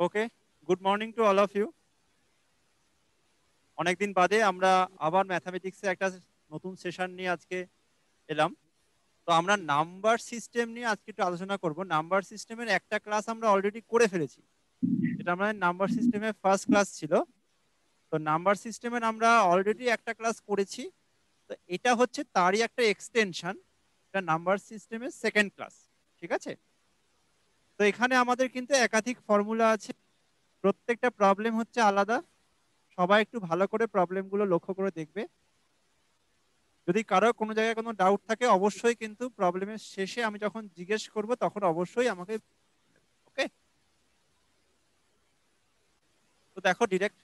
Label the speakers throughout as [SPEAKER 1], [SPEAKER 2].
[SPEAKER 1] Okay, good morning to all of you. অনেকদিন বাদে আমরা আবার ম্যাথামেটিক্সে একটা নতুন সেশন নিয়ে আজকে এলাম। তো আমরা নাম্বার সিস্টেম নিয়ে আজকে একটু আলোচনা করব। নাম্বার সিস্টেমের একটা ক্লাস আমরা অলরেডি করে ফেলেছি, যেটা আমরা নাম্বার সিস্টেমের ফার্স্ট ক্লাস ছিল। তো নাম্বার সিস্টেমের আমরা অলরেডি একটা ক্লাস করেছি, তো এটা হচ্ছে তারই একটা এক্সটেনশন, এটা নাম্বার সিস্টেমের সেকেন্ড ক্লাস। ঠিক আছে? তো এখানে আমাদের কিন্তু একাধিক ফর্মুলা আছে, প্রত্যেকটা প্রবলেম হচ্ছে আলাদা। সবাই একটু ভালো করে প্রবলেমগুলো লক্ষ্য করে দেখবে। যদি কারো কোনো জায়গায় কোনো ডাউট থাকে অবশ্যই কিন্তু প্রবলেমের শেষে আমি যখন জিজ্ঞেস করব তখন অবশ্যই আমাকে। ওকে, তো দেখো ডিরেক্ট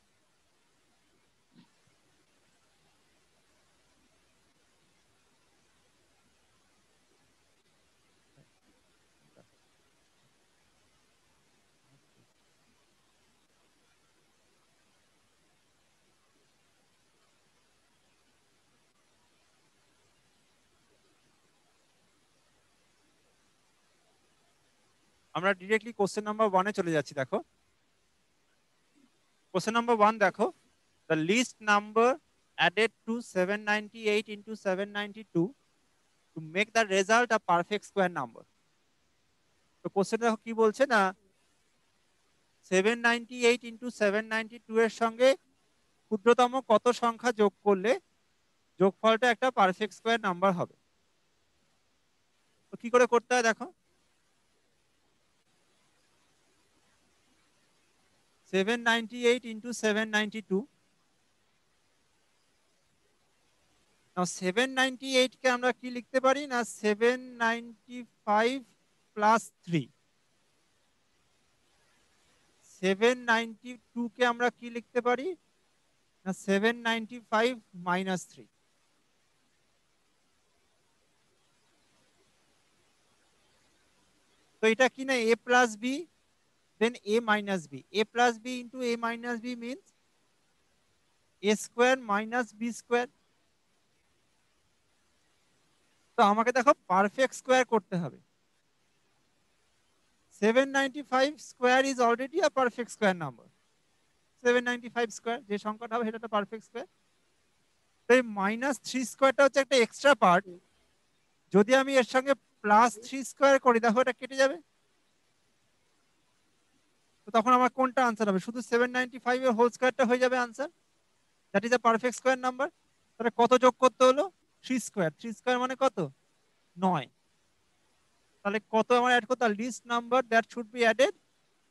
[SPEAKER 1] আমরা ডিরেক্টলি কোশ্চেন নাম্বার 1-এ চলে যাচ্ছি। দেখো কোশ্চেন নাম্বার 1, দেখো the list number added to 798 into 792 to make the result a perfect square number। তো কোশ্চেন দেখো কি বলছে না, 798 into 792 এর সঙ্গে ক্ষুদ্রতম কত সংখ্যা যোগ করলে যোগফলটা একটা পারফেক্ট স্কোয়ার নাম্বার হবে। তো কি করে করতে হয় দেখো, 798 into 792। নাও 798 কে আমরা কি লিখতে পারি না, 795 প্লাস 3। 792 কে আমরা কি লিখতে পারি না, 795 মাইনাস 3। তো এটা কি না, a plus B then a minus B, a plus B into a minus B means a square minus B square. তো আমাকে দেখো পারফেক্ট স্কোয়ার করতে হবে। 795 square is already a perfect square number. 795 square যে সংখ্যাটা হবে সেটা একটা পারফেক্ট স্কোয়ার। তো এই মাইনাস 3 স্কোয়ারটা হচ্ছে একটা এক্সট্রা পার্ট। যদি আমি এর সঙ্গে প্লাস 3 স্কোয়ার করি দেখো এটা কেটে যাবে। তো তখন আমার কোনটা আনসার হবে, শুধু 795 এর হোল স্কোয়ারটা হয়ে যাবে answer. That is a perfect square number. তাহলে কত যোগ করতে হলো, 3 স্কোয়ার। 3 স্কোয়ার মানে কত, 9। তাহলে কত আমার অ্যাড করতে, list number that should be added,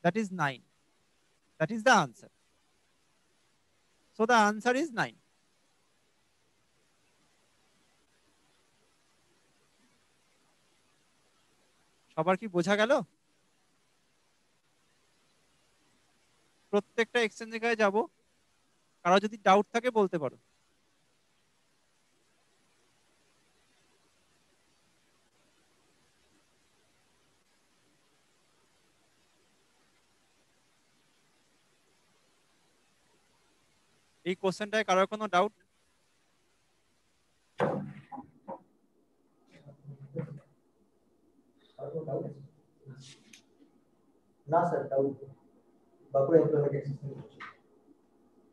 [SPEAKER 1] that is 9। That is the answer. So the answer is 9। সবার কি বোঝা গেল? প্রত্যেকটা এক্সচেঞ্জের কাছে যাবো, কারো যদি ডাউট থাকে বলতে পারো। এই কোশ্চেনটায় কারোর কোনো ডাউট?
[SPEAKER 2] না sir, doubt Bankura economic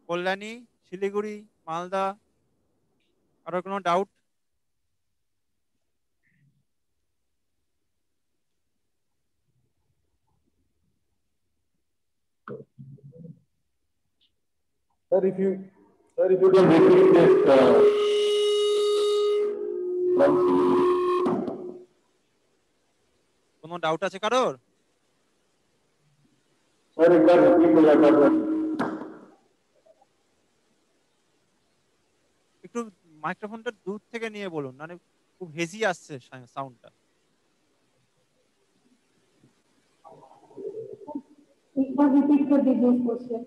[SPEAKER 1] Kalyani, Siliguri, Malda, কারোর কোনো doubt?
[SPEAKER 2] Sir, if you can repeat this
[SPEAKER 1] কোনো ডাউট আছে কারোর?
[SPEAKER 2] sir, एक बार repeat हो जाता सर।
[SPEAKER 1] একটু মাইক্রোফোনটা দূর থেকে নিয়ে বলুন, মানে খুব হেজি আসছে সাউন্ডটা।
[SPEAKER 3] एक बार रिपीट कर दीजिए इस क्वेश्चन।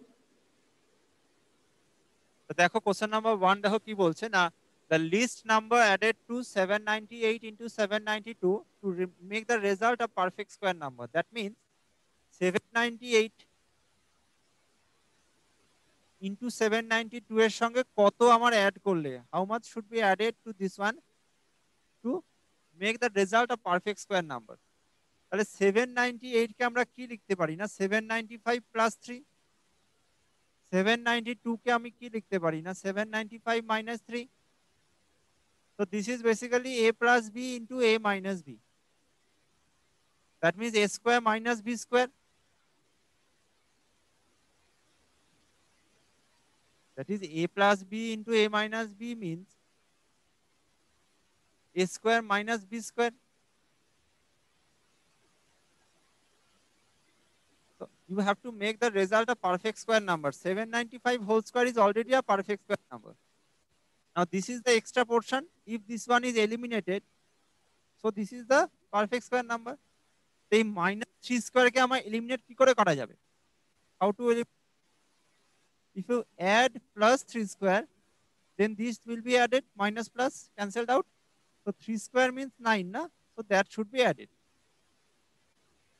[SPEAKER 1] তো দেখো কোশ্চেন নাম্বার 1 দেখো কি বলছে না, the least number added to 798 into 792 to make the result a perfect square number. That means 798 into 792 এর সঙ্গে কত আমার অ্যাড করলে, how much should be added to this one to make the result a perfect square number. তাহলে 798 কে আমরা কি লিখতে পারি না 795 প্লাস 3। 792 কে আমি কি লিখতে পারি না 795 minus 3। So this is basically a plus b into a minus b. That means a square minus b square. That is a plus b into a minus b means a square minus b square. So you have to make the result a perfect square number. 795 whole square is already a perfect square number. Now this is the extra portion. If this one is eliminated, so this is the perfect square number. The minus 3 square ke amar eliminate ki kore kora jabe? How to eliminate? If you add plus 3 square, then this will be added, minus plus cancelled out. So 3 square means 9, na? So that should be added.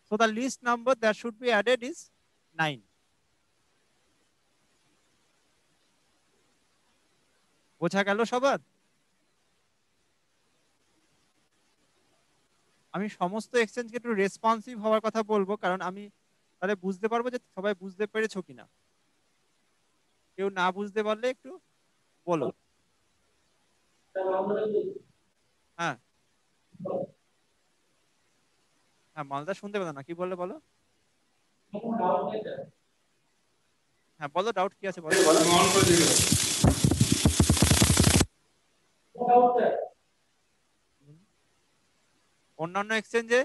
[SPEAKER 1] So the least number that should be added is 9. বোঝা গেল সবার? আমি সমস্ত এক্সচেঞ্জকে একটু responsive হওয়ার কথা বলবো, কারণ আমি তাহলে বুঝতে পারবো যে সবাই বুঝতে পেরেছো কিনা। কেউ না বুঝতে পারলে একটু বলো। হ্যাঁ হ্যাঁ, মালদা শুনতে পেলাম না, কি বললে বলো। হ্যাঁ বলো, ডাউট কি আছে বলো। অন্যান্য এক্সচেঞ্জে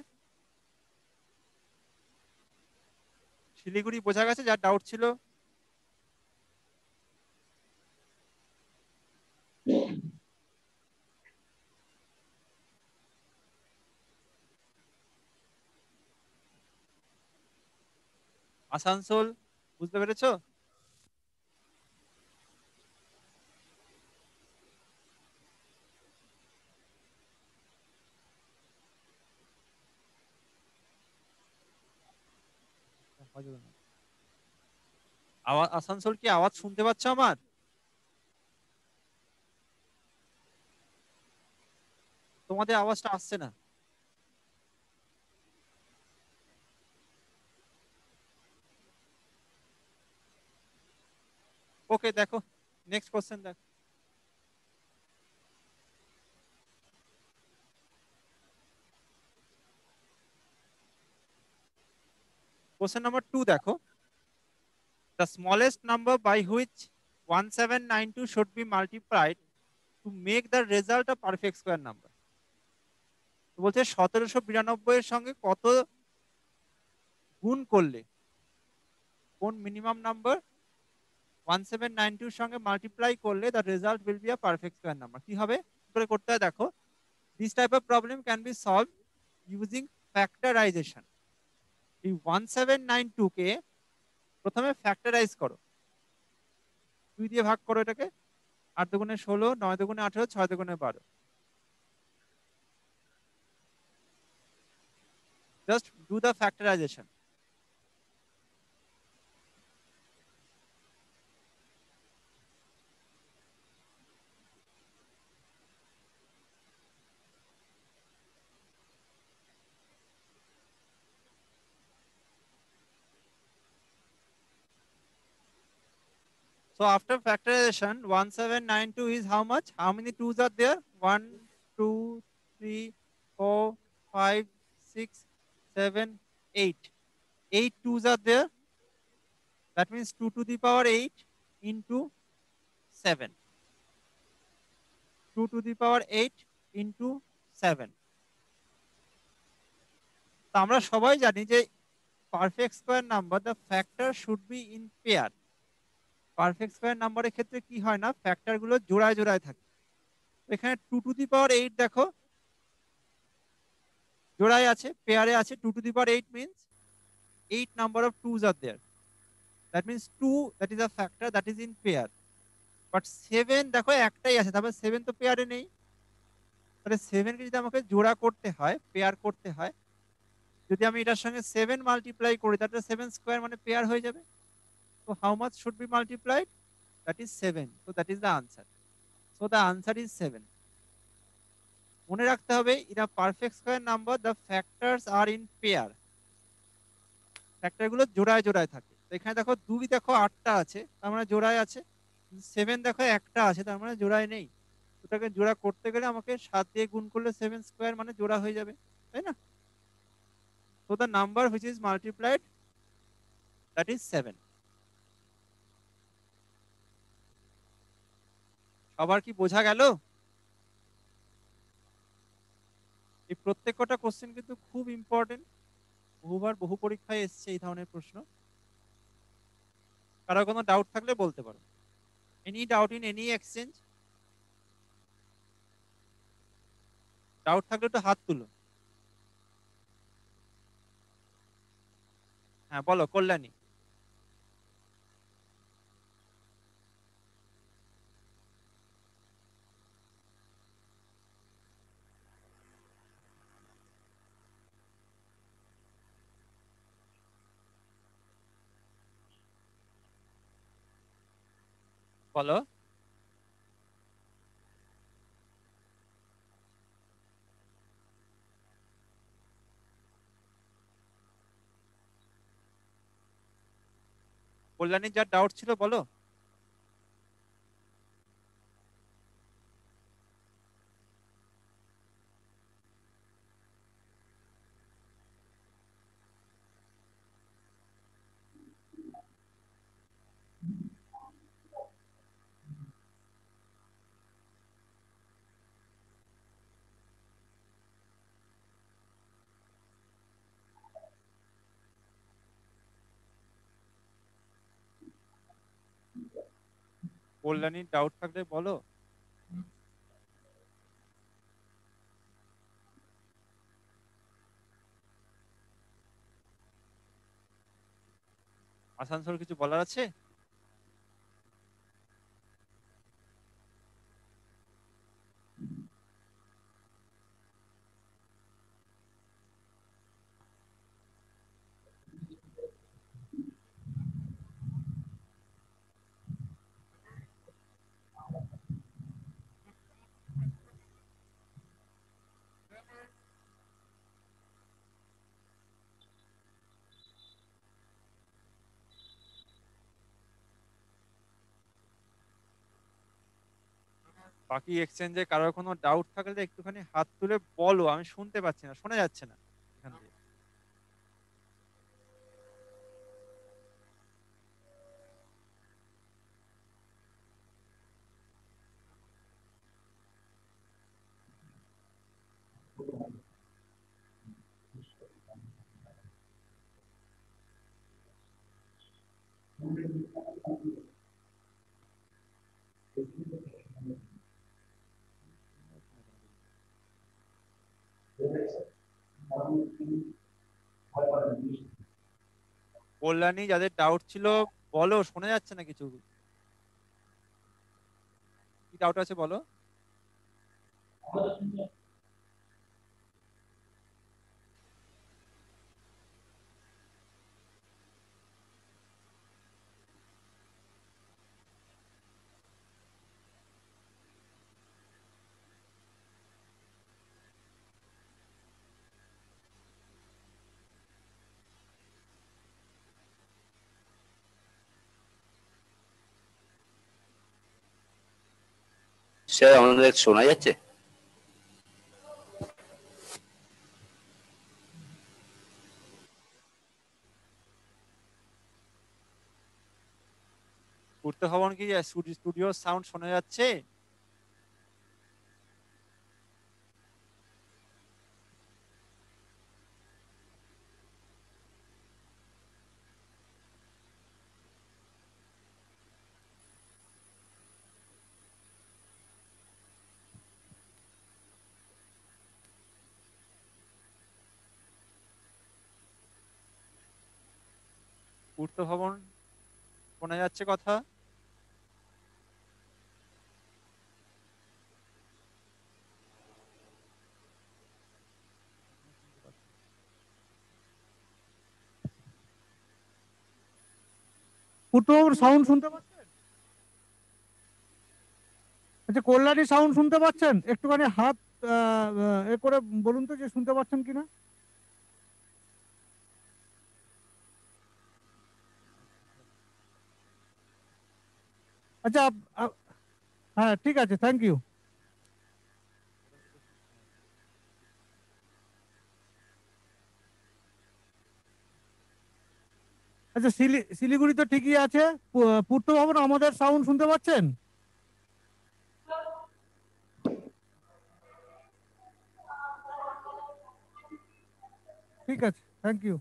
[SPEAKER 1] শিলিগুড়ি বোঝা গেছে, যার ডাউট ছিল। আসানসোল বুঝতে পেরেছো? আওয়াজ, আসানসোল কি আওয়াজ শুনতে পাচ্ছ আমার? তোমাদের আওয়াজটা আসছে না। ওকে দেখো, নেক্সট কোশ্চেন দেখো। Question number 2 দেখো, the smallest number by which 1792 should be multiplied to make the result a perfect square number. তো বলছে 1792 এর সঙ্গে কত গুণ করলে কোন মিনিমাম নাম্বার 1792 এর সঙ্গে মাল্টিপ্লাই করলে the result will be a perfect square number। কি হবে, কি করে করতে হয় দেখো। This type of problem can be solved using factorization। এই 1792 কে প্রথমে ফ্যাক্টরাইজ করো, 2 দিয়ে ভাগ করো এটাকে, 8 দুগুণে 16, 9 দুগুণে 18, 6 দুগুণে 12। Just do the factorization. So after factorization, 1792 is how much? How many twos are there? 1, 2, 3, 4, 5, 6, 7, 8. 8 twos are there. That means 2 to the power 8 into 7. 2 to the power 8 into 7. তো আমরা সবাই জানি যে perfect square number the factor should be in pair। Perfect square নাম্বারের ক্ষেত্রে কি হয় না, ফ্যাক্টর গুলো জোড়ায় জোড়ায় থাকে। এখানে 2 to the power 8 দেখো জোড়ায় আছে, পেয়ারে আছে। 2 to the power 8 means 8 number of twos are there। That means 2, that is a factor that is in pair। But 7 দেখো একটাই আছে, তারপর 7 তো পেয়ারে নেই। তাহলে 7 কে যদি আমাকে জোড়া করতে হয়, পেয়ার করতে হয়, যদি আমি এটার সঙ্গে 7 মাল্টিপ্লাই করি, তাহলে 7 স্কয়ার মানে পেয়ার হয়ে যাবে। So how much should be multiplied? That is 7। So that is the answer। So the answer is 7। মনে রাখতে হবে in a perfect square number the factors are in pair, factor গুলো জোড়ায় জোড়ায় থাকে। তো এখানে দেখো 2 দেখো 8টা আছে, তার মানে জোড়ায় আছে। 7 দেখো একটা আছে, তার মানে জোড়ায় নেই। ওটাকে জোড়া করতে গেলে আমাকে 7 দিয়ে গুণ করলে 7 স্কয়ার মানে জোড়া হয়ে যাবে, তাই না? তো the number which is multiplied that is 7। সবার কি বোঝা গেল? এই প্রত্যেক কটা কোশ্চেন কিন্তু খুব ইম্পর্টেন্ট, বহুবার বহু পরীক্ষায় এসছে এই ধরনের প্রশ্ন। কারো কোনো ডাউট থাকলে বলতে পারো। Any doubt in any exchange? Doubt থাকলে একটু হাত তুলো। হ্যাঁ বলো কল্যাণী। বলো। কল্যাণীর যার ডাউট ছিল বলো। কল্যাণীর ডাউট থাকলে বলো। আসানসোল কিছু বলার আছে? বাকি এক্সচেঞ্জে কারোর কোনো ডাউট থাকলে একটুখানি হাত তুলে বলো, আমি শুনতে পাচ্ছি না, শোনা যাচ্ছে না এখান দিয়ে। কল্যাণী যাদের ডাউট ছিল বলো, শোনা যাচ্ছে না কিছু। কি ডাউট আছে বলো।
[SPEAKER 4] স্যার আমাদের শোনা যাচ্ছে?
[SPEAKER 1] পূর্ত ভবন কি স্টুডিও সাউন্ড শোনা যাচ্ছে? পূর্ত ভবন শোনা যাচ্ছে কথা?
[SPEAKER 5] ফুটোর সাউন্ড শুনতে পাচ্ছেন? আচ্ছা কল্যাণী সাউন্ড শুনতে পাচ্ছেন? একটুখানি হাত
[SPEAKER 4] এ করে বলুন তো যে শুনতে পাচ্ছেন কিনা। আচ্ছা হ্যাঁ ঠিক আছে, থ্যাংক ইউ। আচ্ছা শিলিগুড়ি তো ঠিকই আছে, পূর্ত ভবন আমাদের সাউন্ড শুনতে পাচ্ছেন? ঠিক আছে, থ্যাংক ইউ।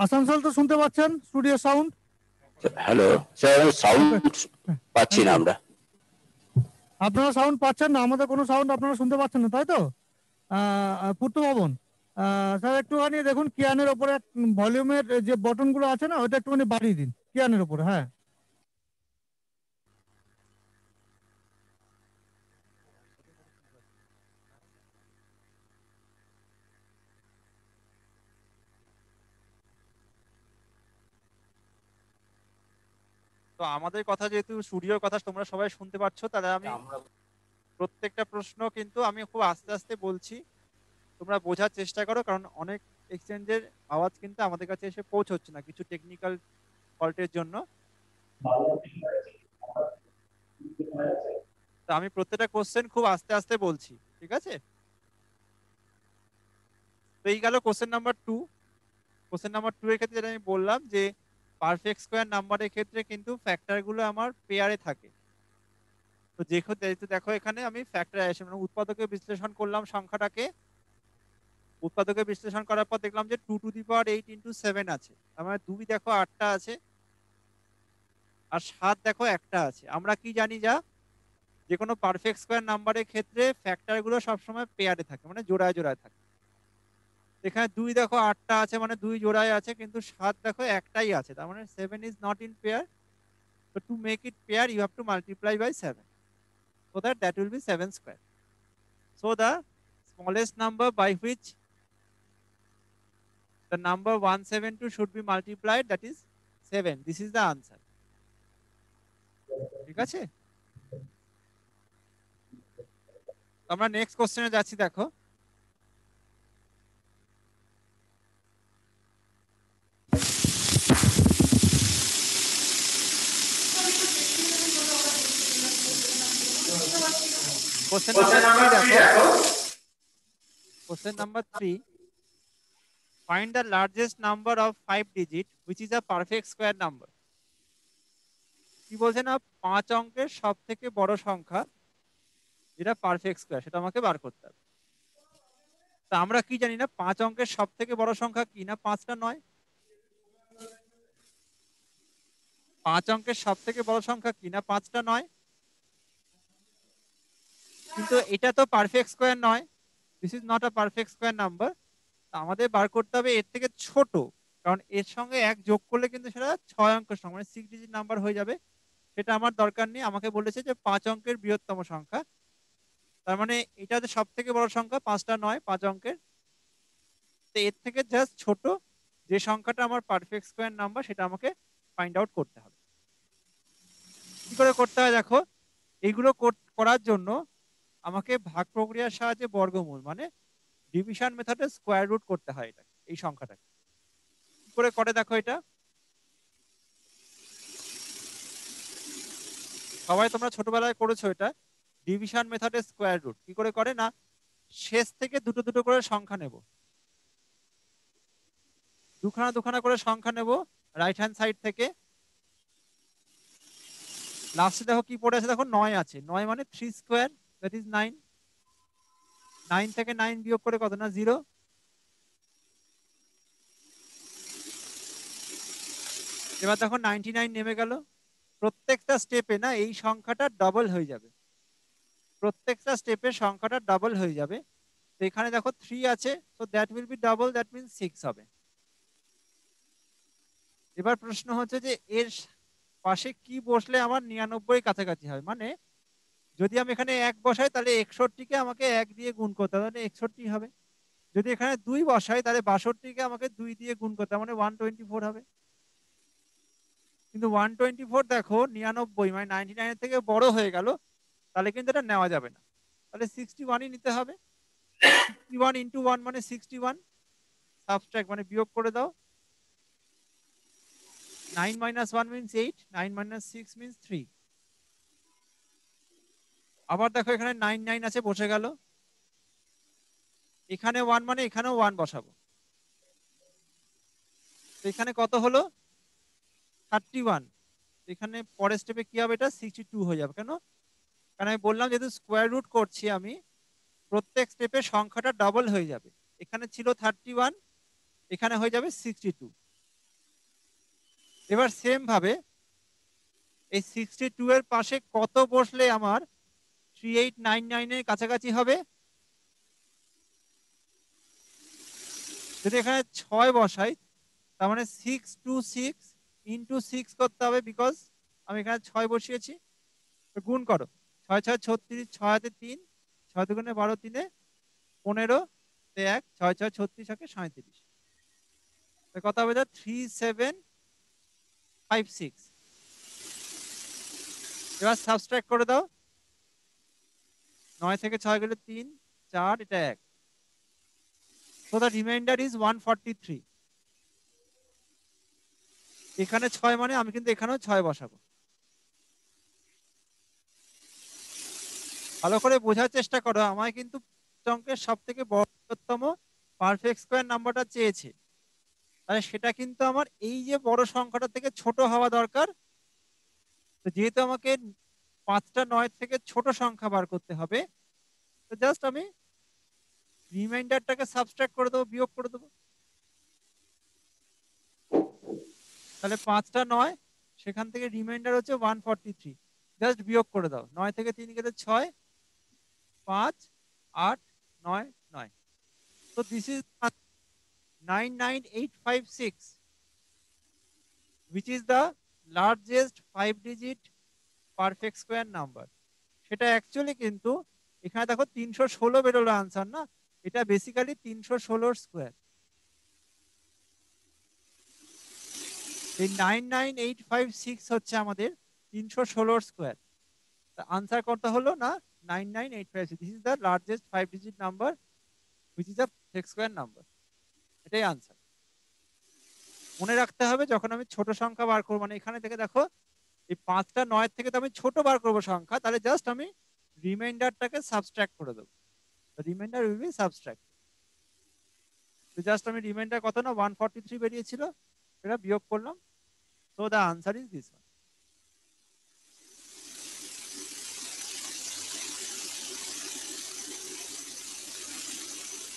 [SPEAKER 4] আসানসোল তো শুনতে পাচ্ছেন studio sound?
[SPEAKER 5] Hello sir, sound পাচ্ছি না আমরা।
[SPEAKER 4] আপনারা সাউন্ড পাচ্ছেন না? আমাদের কোনো সাউন্ড আপনারা শুনতে পাচ্ছেন না, তাই তো? পূর্ত ভবন স্যার একটুখানি দেখুন কিয়ানের ওপরে ভলিউমের যে বটনগুলো আছে না, ওটা একটুখানি বাড়িয়ে দিন কিয়ানের ওপরে। হ্যাঁ
[SPEAKER 1] তো আমাদের কথা যেহেতু স্টুডিওর কথা তোমরা সবাই শুনতে পাচ্ছ, তাহলে আমি প্রত্যেকটা প্রশ্ন কিন্তু আমি খুব আস্তে আস্তে বলছি, তোমরা বোঝার চেষ্টা করো, কারণ অনেক এক্সচেঞ্জের আওয়াজ কিন্তু আমাদের কাছে এসে পৌঁছচ্ছে না কিছু টেকনিক্যাল ফল্টের জন্য। তো আমি প্রত্যেকটা কোশ্চেন খুব আস্তে আস্তে বলছি, ঠিক আছে? তো এই গেল কোশ্চেন নাম্বার 2। কোশ্চেন নাম্বার 2 এর ক্ষেত্রে যেটা আমি বললাম যে পারফেক্ট স্কোয়ার নাম্বারের ক্ষেত্রে কিন্তু ফ্যাক্টরগুলো আমার পেয়ারে থাকে। তো যেহেতু দেখো এখানে আমি ফ্যাক্টরাইজেশন মানে উৎপাদকে বিশ্লেষণ করলাম সংখ্যাটাকে, উৎপাদকে বিশ্লেষণ করার পর দেখলাম যে 2 টু দি পাওয়ার 8 ইন্টু 7 আছে, তার মানে 2 দেখো 8টা আছে, আর 7 দেখো একটা আছে। আমরা কি জানি যা, যে কোনো পারফেক্ট স্কোয়ার নাম্বারের ক্ষেত্রে ফ্যাক্টরগুলো সবসময় পেয়ারে থাকে, মানে জোড়ায় জোড়ায় থাকে। এখানে 2 দেখো 8টা আছে, মানে 2 জোড়ায় আছে, কিন্তু 7 দেখো একটাই আছে, তার মানে 7 is not in pair. So to make it pair, you have to multiply by 7, so that will be 7 square. So the smallest number by which the number 172 should be multiplied, that is 7. This is the answer. ঠিক আছে? আমরা next কোশ্চেনে যাচ্ছি। দেখো question number 3 দেখো। Question number 3, find the largest number of 5 digit which is a perfect square number. কি বলছে না, 5 অঙ্কের সবথেকে বড় সংখ্যা যেটা পারফেক্ট স্কয়ার, সেটা আমাকে বার করতে হবে। তা আমরা কি জানি না 5 অঙ্কের সবথেকে বড় সংখ্যা কি না, 5টা নয়। 5 অঙ্কের সবথেকে বড় সংখ্যা কি না, 5টা নয়। কিন্তু এটা তো পারফেক্ট স্কয়ার নয়, this is not a perfect square number. আমাদের বার করতে হবে এর থেকে ছোট, কারণ এর সঙ্গে এক যোগ করলে কিন্তু সেটা 6 অঙ্কের সংখ্যা মানে 6 ডিজিট নাম্বার হয়ে যাবে। সেটা আমার দরকার নেই, আমাকে বলেছে যে 5 অঙ্কের বৃহত্তম সংখ্যা। তার মানে এটা যে সব থেকে বড় সংখ্যা 5টা নয়, 5 অঙ্কের। তো এর থেকে জাস্ট ছোট যে সংখ্যাটা আমার পারফেক্ট স্কয়ার নাম্বার, সেটা আমাকে ফাইন্ড আউট করতে হবে। কি করে করতে হয় দেখো, এইগুলো করার জন্য আমাকে ভাগ প্রক্রিয়ার সাহায্যে বর্গমূল মানে ডিভিশন মেথডে স্কয়ার রুট করতে হয় এটা, এই সংখ্যাটাকে। কি করে করে দেখো, এটা সবাই তোমরা ছোটবেলায় করেছো, এটা ডিভিশন মেথডে স্কয়ার রুট কি করে করে না, শেষ থেকে দুটো দুটো করে সংখ্যা নেব, দুখানা দুখানা করে সংখ্যা নেব রাইট হ্যান্ড সাইড থেকে। লাস্টে দেখো কি পড়ে আছে, দেখো 9 আছে, 9 মানে 3 স্কয়ার, দ্যাট ইজ 9। 9 থেকে 9 বিয়োগ করে কত না, 0। এবার দেখো 99 নেমে গেল। প্রত্যেকটা স্টেপে না এই সংখ্যাটা ডাবল হয়ে যাবে, প্রত্যেকটা স্টেপে সংখ্যাটা ডাবল হয়ে যাবে। তো এখানে দেখো 3 আছে, so that will be double, that means 6 হবে। এবার প্রশ্ন হচ্ছে যে এর পাশে কি বসলে আমার 99 কাছাকাছি হয়, মানে যদি আমি এখানে 1 বসাই তাহলে 61কে আমাকে 1 দিয়ে গুণ করতে হবে, তাহলে 61 হবে। যদি এখানে 2 বসাই তাহলে 62কে আমাকে 2 দিয়ে গুণ করতে হবে, মানে 124 হবে। কিন্তু 124 দেখো 99 মানে 99 এর থেকে বড় হয়ে গেল, তাহলে কিন্তু এটা নেওয়া যাবে না। তাহলে 61ই নিতে হবে। 61 ইন্টু 1 মানে 61, সাবট্রাক্ট মানে বিয়োগ করে দাও। 9 minus 1 means 8, 9 minus 6 means 3। আবার দেখো এখানে 9 9 আছে, বসে গেল। এখানে 1 মানে এখানেও 1 বসাবো। তো এখানে কত হলো? 31। এখানে পরের স্টেপে কি হবে? এটা 62 হয়ে যাবে। কেন? কারণ আমি বললাম যেহেতু স্কোয়ার রুট করছি আমি, প্রত্যেক স্টেপে সংখ্যাটা ডাবল হয়ে যাবে। এখানে ছিল 31, এখানে হয়ে যাবে 62। এবার সেম ভাবে এই 62 এর পাশে কত বসলে আমার 3899 এর কাছাকাছি হবে? যদি এখানে 6 বসাই, তার মানে 626 ইন্টু 6 করতে হবে, বিকজ আমি এখানে 6 বসিয়েছি। তো গুণ করো, 6 6 36, 6 হাতে 3, 6 দুগুণে 12, 3 15, 1, 6 6 36 থাকে 37। কত হবে? 3756। এবার সাবট্রাক্ট করে দাও। 9 থেকে 6 গেলে 3, 4, এটা 1। So the remainder is 143। এখানে 6 মানে আমি কিন্তু এখানেও 6 বসাবো। ভালো করে বোঝার চেষ্টা করো, আমায় কিন্তু অঙ্কের সব থেকে বড়তম পারফেক্ট স্কোয়ার নাম্বারটা চেয়েছে, তাহলে সেটা কিন্তু আমার এই যে বড় সংখ্যাটা থেকে ছোট হওয়া দরকার। তো যেহেতু আমাকে 5টা 9 থেকে ছোট সংখ্যা বার করতে হবে, তো জাস্ট আমি রিমাইন্ডারটাকে সাবট্রাক্ট করে দেবো, বিয়োগ করে দেবো। তাহলে 5টা 9, সেখান থেকে রিমাইন্ডার হচ্ছে 143, জাস্ট বিয়োগ করে দাও। 9 থেকে 3 গেলে 6, 5, 8, 9, 9। তো this is 99856, which is the largest 5-digit perfect square number। সেটা অ্যাকচুয়ালি কিন্তু এখানে দেখো 316 বেরোলো আনসার না, এটা বেসিক্যালি 316 স্কোয়ার। এই 99856 হচ্ছে আমাদের 316 স্কোয়ার। আনসার কত হলো না? 99856। This is the largest 5-digit number which is a perfect square number. এটাই আনসার। মনে রাখতে হবে যখন আমি ছোট সংখ্যা বার করবো, মানে এখানে থেকে দেখো এই 5টা 9 থেকে তো আমি ছোট বার করবো সংখ্যা, তাহলে জাস্ট আমি রিমাইন্ডারটাকে সাবট্রাক্ট করে দেবো। Reminder will be subtract. তো জাস্ট আমি রিমাইন্ডার কত না 143 বেরিয়েছিল, এটা বিয়োগ করলাম। So the answer is this one.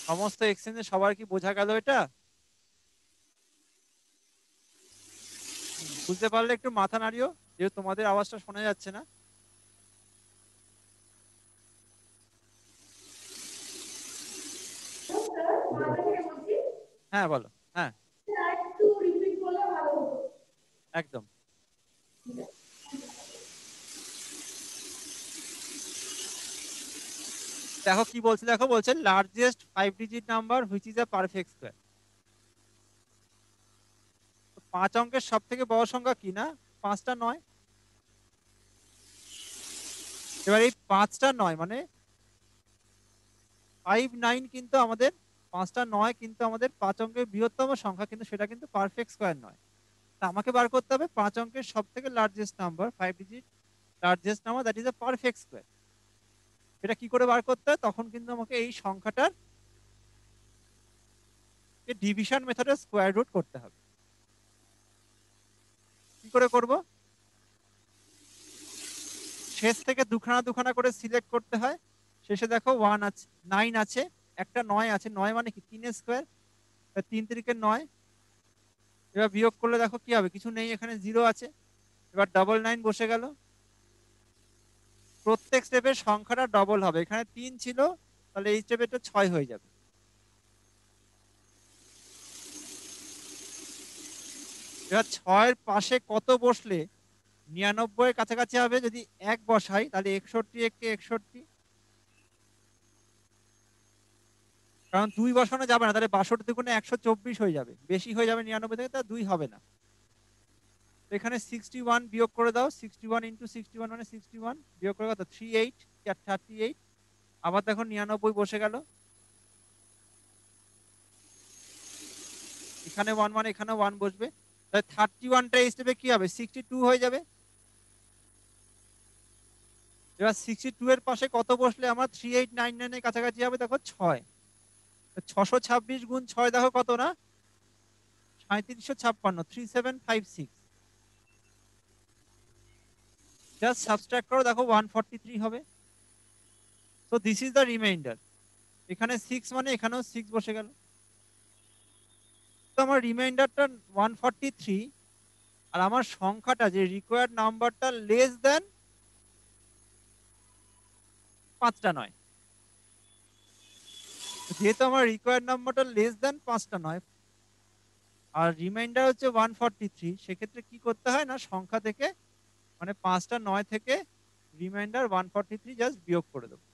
[SPEAKER 1] সমস্ত এক্সচেঞ্জে সবার কি বোঝা গেল এটা? বুঝতে পারলে একটু মাথা নাড়িও, যেহেতু তোমাদের আওয়াজটা শোনা যাচ্ছে না। হ্যাঁ বলো। হ্যাঁ
[SPEAKER 3] একটু রিপিট করলে ভালো হতো।
[SPEAKER 1] একদম। দেখো কি বলছে, দেখো বলছে largest 5-digit number which is a perfect square. 5 অঙ্কের সব থেকে বড় সংখ্যা কি না? 5টা 9। এবার এই 5টা 9 মানে 5 9 কিন্তু আমাদের 5টা 9 কিন্তু আমাদের 5 অঙ্কের বৃহত্তম সংখ্যা, কিন্তু সেটা কিন্তু পারফেক্ট স্কোয়ার নয়। তা আমাকে বার করতে হবে 5 অঙ্কের সব থেকে largest number, 5-digit largest number, that is a perfect square. এটা কি করে বার করতে হয়? তখন কিন্তু আমাকে এই সংখ্যাটার ডিভিশন মেথডে স্কোয়ার রুট করতে হবে। কি করে করব? শেষ থেকে দুখানা দুখানা করে সিলেক্ট করতে হয়। শেষে দেখো 1 আছে, 9 আছে, একটা 9 আছে। 9 মানে কি? 3 স্কোয়ার, 3 3 9। এবার বিয়োগ করলে দেখো কি হবে? কিছু নেই, এখানে 0 আছে। এবার 9 বসে গেল। প্রত্যেক স্টেপের সংখ্যাটা ডবল হবে। এখানে 3 ছিল, তাহলে এই স্টেপে এটা 6 হয়ে যাবে। এবার 6 এর পাশে কত বসলে 99 এর কাছাকাছি হবে? যদি 1 বসাই তাহলে 61 একে 61, কারণ 2 বসানো যাবে না, তাহলে 62 দুগুণে 124 হয়ে যাবে, বেশি হয়ে যাবে 99 থেকে, তা 2 হবে না। এখানে 61 বিয়োগ করে দাও, 61 ইন্টু 61 মানে 61 বিয়োগ করে কত 38 38। আবার দেখো 99 বসে গেল, এখানে 1 মানে এখানে 1 বসবে, তাই 31টা এই স্টেপে কি হবে 62 হয়ে যাবে। এবার 62 এর পাশে কত বসলে আমার 3899 এর কাছাকাছি হবে, দেখো 6, 626 গুণ 6 দেখো কত না 3756, 3756। জাস্ট সাবট্রাক্ট করো, দেখো 143 হবে। So this is the reminder. এখানে 6 মানে এখানেও 6 বসে গেল। তো আমার রিমাইন্ডারটা 143, আর আমার সংখ্যাটা যে রিকোয়ার্ড নাম্বারটা লেস দেন 5টা নয়। যেহেতু আমার রিকোয়ার্ড নাম্বারটা লেস দেন 5টা নয় আর রিমাইন্ডার হচ্ছে 143, সেক্ষেত্রে কি করতে হয় না সংখ্যা থেকে মানে 5টা 9 থেকে রিমাইন্ডার 143 জাস্ট বিয়োগ করে দেবো।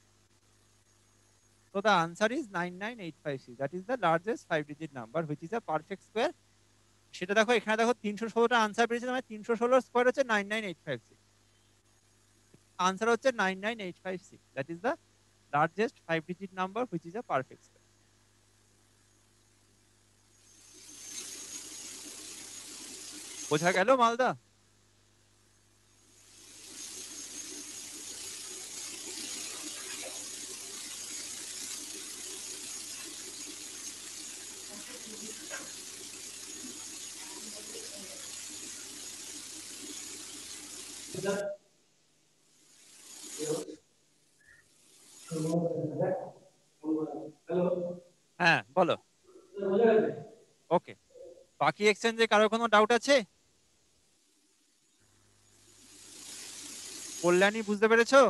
[SPEAKER 1] So the answer is 99856. That is the largest 5-digit number which is a perfect square. সেটা দেখো এখানে দেখো 316টা আনসার পেয়েছে, মানে 316 স্কয়ার হচ্ছে 99856। আনসার হচ্ছে 99856। That is the largest 5-digit number which is a perfect square. বোঝা গেল মালদা? হ্যাঁ বলো। ওকে, বাকি এক্সচেঞ্জে কারো কোনো ডাউট আছে? কল্যাণী বুঝতে পেরেছো?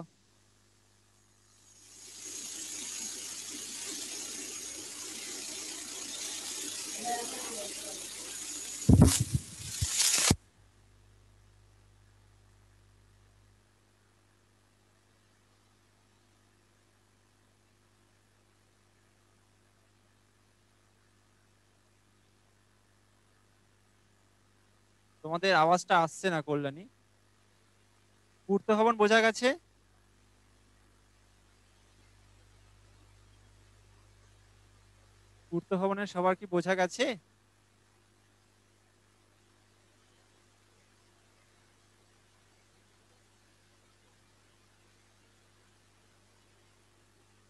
[SPEAKER 1] তোমাদের আওয়াজটা আসছে না কল্যাণী। পূর্ত ভবন বোঝা গেছে? পূর্ত ভবনের সবার কি বোঝা গেছে?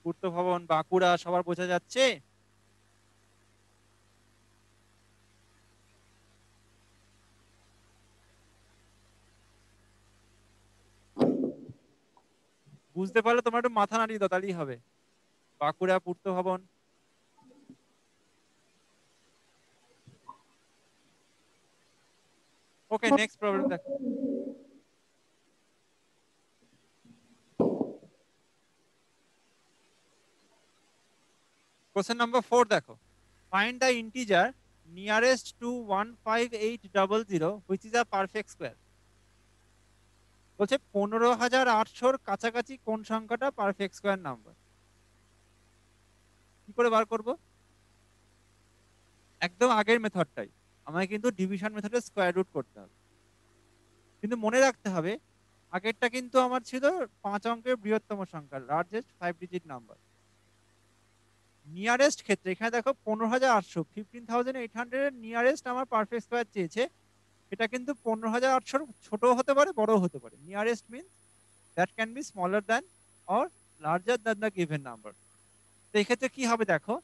[SPEAKER 1] পূর্ত ভবন বাঁকুড়া সবার বোঝা যাচ্ছে? বুঝতে পারলে তোমরা একটু মাথা নাড়িয়ে দাও, তাহলেই হবে। Bankura Purta Bhavan. Okay, next problem দেখো। কোশ্চেন নাম্বার 4 দেখো। Find the integer nearest to 15800 which is a perfect square. বলছে 15,800 কাছাকাছি কোন সংখ্যাটা পারফেক্ট স্কোয়ার নাম্বার। কি করে বার করব? একদম আগের মেথডটাই, আমাকে কিন্তু ডিভিশন মেথডে স্কোয়ার রুট করতে হবে। কিন্তু মনে রাখতে হবে আগেরটা কিন্তু আমার ছিল 5 অঙ্কের বৃহত্তম সংখ্যা, লার্জেস্ট 5-digit নাম্বার। নিয়ারেস্ট ক্ষেত্রে এখানে দেখো 15,800, 15,800 এর নিয়ারেস্ট আমার পারফেক্ট স্কোয়ার চেয়েছে। এটা কিন্তু 15,800 ছোট হতে পারে, বড় হতে পারে। Nearest means that can be smaller than or larger than the given number. তো এক্ষেত্রে কি হবে দেখো,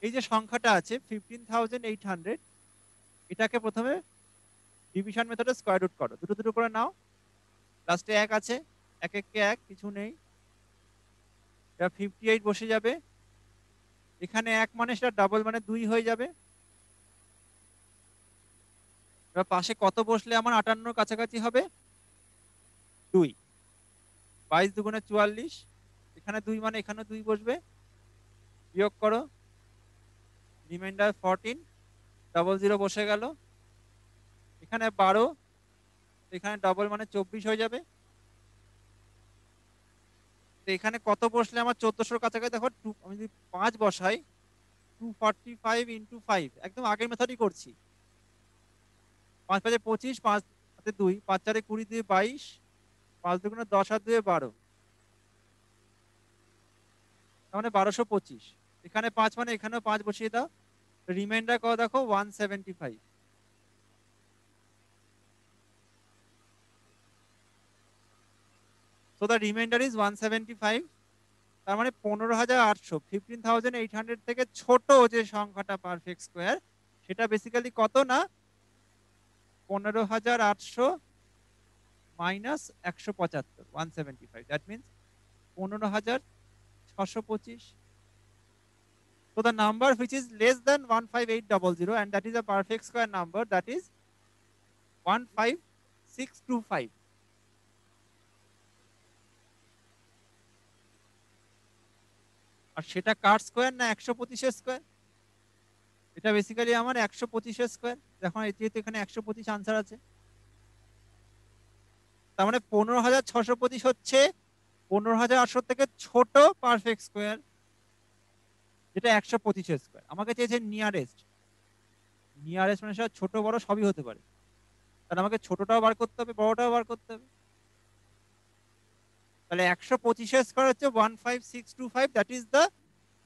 [SPEAKER 1] এই যে সংখ্যাটা আছে 15,800, এটাকে প্রথমে ডিভিশন মেথডে স্কয়ার রুট করো, দুটো দুটো করে নাও। লাস্টে 1 আছে, 1 1 1, কিছু নেই। এটা 58 বসে যাবে। এখানে 1 মানে সেটা ডাবল মানে 2 হয়ে যাবে। এবার পাশে কত বসলে আমার 58 কাছাকাছি হবে 2। 22 দুগুণে 44, এখানে 2 মানে এখানে 2 বসবে। বিয়োগ করো, রিমাইন্ডার 14, 00 বসে গেল। এখানে 12, এখানে ডবল মানে 24 হয়ে যাবে। তো এখানে কত বসলে আমার 1400 কাছাকাছি দেখো, আমি যদি 5 বসাই 245 ইন্টু 5, একদম আগের মেথডই করছি। 5 5 25, 5 হাতে 2, 5 4 20 2 22, 5 2 10 আর 2 12, তার মানে 1225। এখানে 5 মানে এখানেও 5 বসিয়ে দাও, রিমাইন্ডার কত দেখো 175। So the remainder is 175. তার মানে 15,800, 15,800 থেকে ছোট যে সংখ্যাটা পারফেক্ট স্কোয়ার সেটা বেসিক্যালি কত না 15,800 minus 175, 175, that means 15,625। So the number which is less than 15800 and that is a perfect square number, that is 15625. আর সেটা কার স্কোয়ার না 125 স্কোয়ার? এটা বেসিক্যালি আমার 125 স্কোয়ার। দেখো যেহেতু এখানে 125 আনসার আছে, তার মানে 15,625 হচ্ছে 15,800 থেকে ছোট পারফেক্ট স্কোয়ার, যেটা 125 স্কোয়ার। আমাকে চেয়েছে নিয়ারেস্ট। নিয়ারেস্ট মানে সেটা ছোট বড় সবই হতে পারে, তাহলে আমাকে ছোটটাও বার করতে হবে, বড়টাও বার করতে হবে। তাহলে 125 স্কোয়ার হচ্ছে 15625, that is the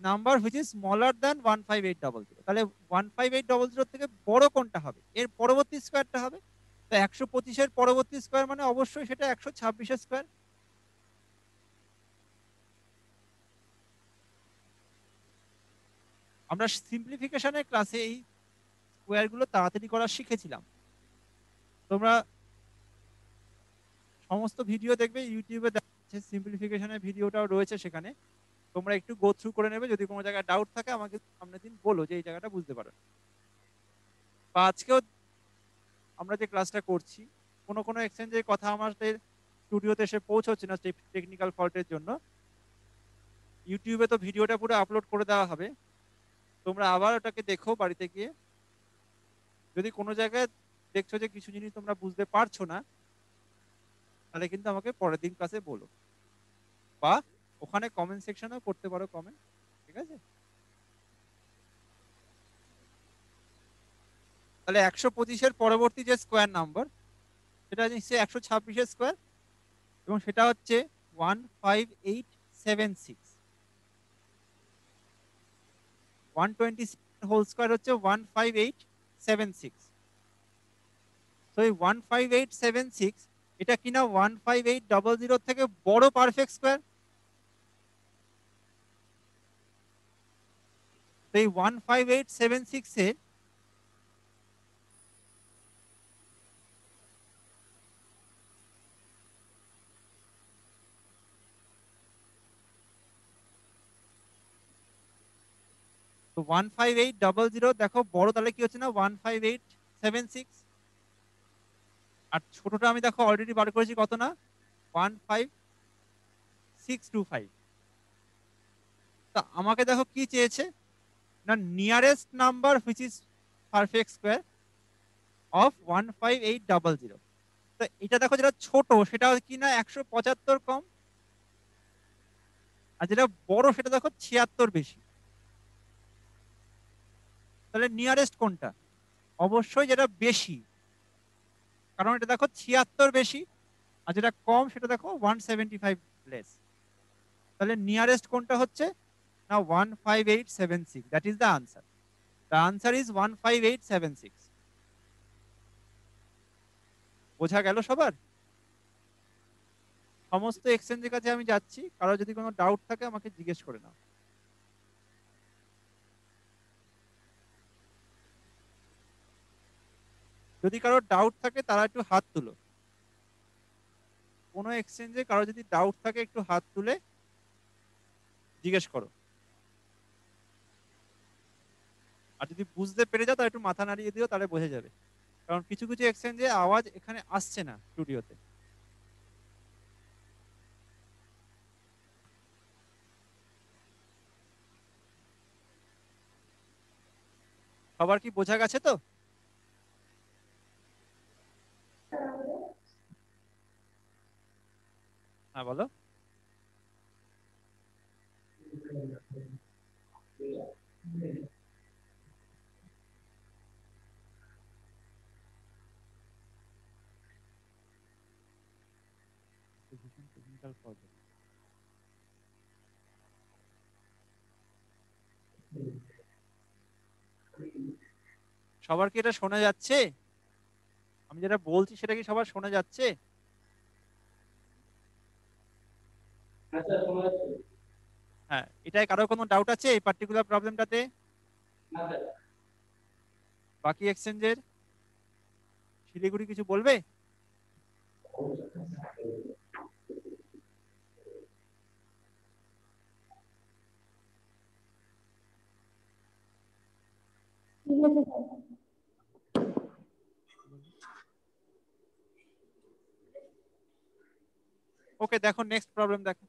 [SPEAKER 1] number which is smaller than 15800। তাহলে 15800 থেকে বড় কোনটা হবে? এর পরবর্তী স্কোয়ারটা হবে। তো 125 এর পরবর্তী স্কোয়ার মানে অবশ্যই সেটা 126 স্কোয়ার। আমরা সিম্পলিফিকেশনের ক্লাসে এই স্কোয়ারগুলো তাড়াতাড়ি করা শিখেছিলাম। তোমরা সমস্ত ভিডিও দেখবে, ইউটিউবে দেখাচ্ছে সিম্পলিফিকেশনের ভিডিওটাও রয়েছে সেখানে, তোমরা একটু গো থ্রু করে নেবে। যদি কোনো জায়গায় ডাউট থাকে আমাকে সামনের দিন বলো যে এই জায়গাটা বুঝতে পারো। বা আজকেও আমরা যে ক্লাসটা করছি, কোনো এক্সচেঞ্জের কথা আমাদের স্টুডিওতে এসে পৌঁছচ্ছে না টেকনিক্যাল ফল্টের জন্য, ইউটিউবে তো ভিডিওটা পুরো আপলোড করে দেওয়া হবে, তোমরা আবার ওটাকে দেখো বাড়িতে গিয়ে। যদি কোনো জায়গায় দেখছো যে কিছু জিনিস তোমরা বুঝতে পারছো না, তাহলে কিন্তু আমাকে পরের দিন ক্লাসে বলো, বা ওখানে কমেন্ট সেকশনেও করতে পারো কমেন্ট, ঠিক আছে? তাহলে 125 এর পরবর্তী যে স্কোয়ার নাম্বার সেটা নিশ্চয়ই 126 স্কোয়ার, এবং সেটা হচ্ছে 15876। 127 হোল স্কোয়ার হচ্ছে 15876। তো এই 15876 এটা কিনা 15800 থেকে বড় পারফেক্ট স্কোয়ার। তো এই 15876 এর তো 15800 দেখো বড়, তাহলে কি হচ্ছে না 15876, আর ছোটটা আমি দেখো অলরেডি বার করেছি কত না 15625। তা আমাকে দেখো কি চেয়েছে না nearest number which is perfect square of 15800। তো এটা দেখো যেটা ছোট সেটা কি না 175 কম, আর যেটা বড় সেটা দেখো 76 বেশি। তাহলে নিয়ারেস্ট কোনটা? অবশ্যই যেটা বেশি, কারণ এটা দেখো 76 বেশি, আর যেটা কম সেটা দেখো 175 লেস। তাহলে নিয়ারেস্ট কোনটা হচ্ছে না 15876, that is the answer. The answer is 15876। বোঝা গেল সবার? সমস্ত এক্সচেঞ্জের কাছে আমি যাচ্ছি, কারো যদি কোনো ডাউট থাকে আমাকে জিজ্ঞেস করে নাও। যদি কারো ডাউট থাকে তারা একটু হাত তুলো। কোনো এক্সচেঞ্জে কারো যদি ডাউট থাকে একটু হাত তুলে জিজ্ঞেস করো, আর যদি বুঝতে পেরে যাও তাহলে একটু মাথা নাড়িয়ে দিও, তাহলে বোঝা যাবে। কারণ কিছু কিছু এক্সচেঞ্জে আওয়াজ এখানে আসছে না স্টুডিওতে। সবার কি বোঝা গেছে তো? হ্যাঁ বলো। Technical problem. সবার কি এটা শোনা যাচ্ছে? আমি যেটা বলছি সেটা কি সবার শোনা যাচ্ছে? হ্যাঁ, এটাই কারো কোনো ডাউট আছে এই পার্টিকুলার প্রবলেমটাতে? বাকি এক্সচেঞ্জের শিলিগুড়ি কিছু বলবে?
[SPEAKER 3] ঠিক আছে স্যার।
[SPEAKER 1] ওকে, দেখো নেক্সট প্রবলেম দেখো।